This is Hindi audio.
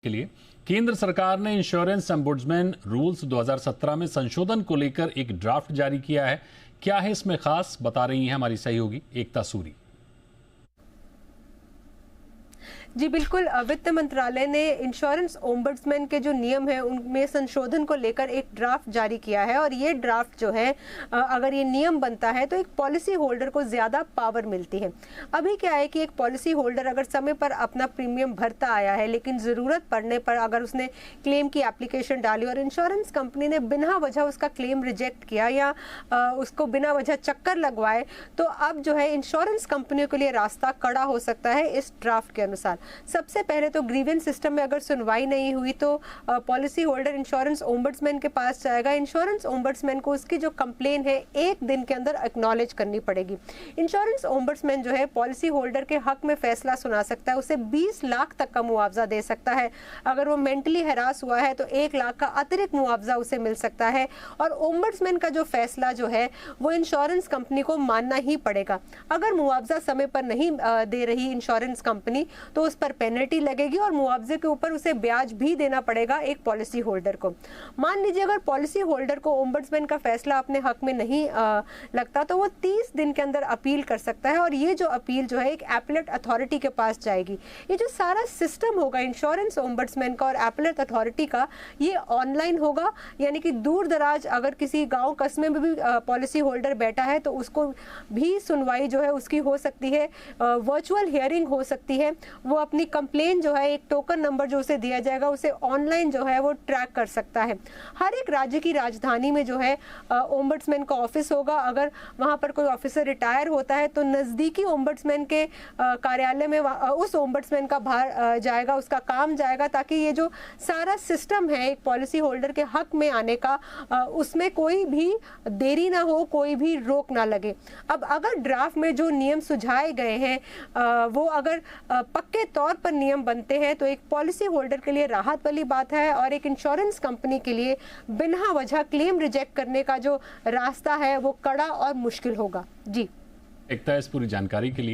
के लिए केंद्र सरकार ने इंश्योरेंस ombudsman रूल्स 2017 में संशोधन को लेकर एक ड्राफ्ट जारी किया है। क्या है इसमें खास, बता रही हैं हमारी सहयोगी एकता सूरी। जी बिल्कुल, वित्त मंत्रालय ने इंश्योरेंस ओम्बड्समैन के जो नियम है उनमें संशोधन को लेकर एक ड्राफ्ट जारी किया है। और ये ड्राफ्ट जो है, अगर ये नियम बनता है तो एक पॉलिसी होल्डर को ज़्यादा पावर मिलती है। अभी क्या है कि एक पॉलिसी होल्डर अगर समय पर अपना प्रीमियम भरता आया है, लेकिन ज़रूरत पड़ने पर अगर उसने क्लेम की एप्लीकेशन डाली और इंश्योरेंस कंपनी ने बिना वजह उसका क्लेम रिजेक्ट किया या उसको बिना वजह चक्कर लगवाए, तो अब जो है इंश्योरेंस कंपनियों के लिए रास्ता कड़ा हो सकता है इस ड्राफ्ट के अनुसार। सबसे पहले तो ग्रीवेंस सिस्टम में अगर सुनवाई नहीं हुई तो पॉलिसी होल्डर इंश्योरेंस ओम्बड्समैन के पास जाएगा। इंश्योरेंस ओम्बड्समैन को उसकी जो कंप्लेन है 1 दिन के अंदर एक्नॉलेज करनी पड़ेगी। इंश्योरेंस ओम्बड्समैन जो है पॉलिसी होल्डर के हक में फैसला सुना सकता है, उसे 20 लाख तक का मुआवजा दे सकता है। अगर वो मेंटली हैरास हुआ है तो 1 लाख का अतिरिक्त मुआवजा उसे मिल सकता है। और ओम्बड्समैन का जो फैसला जो है वो इंश्योरेंस कंपनी को मानना ही पड़ेगा। अगर मुआवजा समय पर नहीं दे रही इंश्योरेंस कंपनी तो उस पर पेनल्टी लगेगी और मुआवजे के ऊपर उसे ब्याज भी देना पड़ेगा एक पॉलिसी होल्डर को। मान लीजिए अगर पॉलिसी होल्डर को ओम्बड्समैन का फैसला अपने हक में नहीं लगता तो वो 30 दिन के अंदर अपील कर सकता है। और ये जो अपील जो है एक एपेलेट अथॉरिटी के पास जाएगी। ये जो सारा सिस्टम होगा इंश्योरेंस ओम्बड्समैन का और एपेलेट अथॉरिटी का, ये ऑनलाइन होगा। यानी कि दूर दराज अगर किसी गाँव कस्बे में भी पॉलिसी होल्डर बैठा है तो उसको भी सुनवाई जो है उसकी हो सकती है, वर्चुअल हियरिंग हो सकती है। वो अपनी कंप्लेन जो है एक टोकन नंबर जो उसे दिया जाएगा उसे ऑनलाइन जो है वो ट्रैक कर सकता है। हर एक राज्य की राजधानी में जो है ओम्बड्समैन का ऑफिस होगा। अगर वहां पर कोई ऑफिसर रिटायर होता है तो नज़दीकी ओम्बड्समैन के कार्यालय में उस ओम्बड्समैन का भार जाएगा, उसका काम जाएगा, ताकि ये जो सारा सिस्टम है एक पॉलिसी होल्डर के हक में आने का, उसमें कोई भी देरी ना हो, कोई भी रोक ना लगे। अब अगर ड्राफ्ट में जो नियम सुझाए गए हैं वो अगर पक्के तौर पर नियम बनते हैं तो एक पॉलिसी होल्डर के लिए राहत वाली बात है और एक इंश्योरेंस कंपनी के लिए बिना वजह क्लेम रिजेक्ट करने का जो रास्ता है वो कड़ा और मुश्किल होगा। जी, एकता, इस पूरी जानकारी के लिए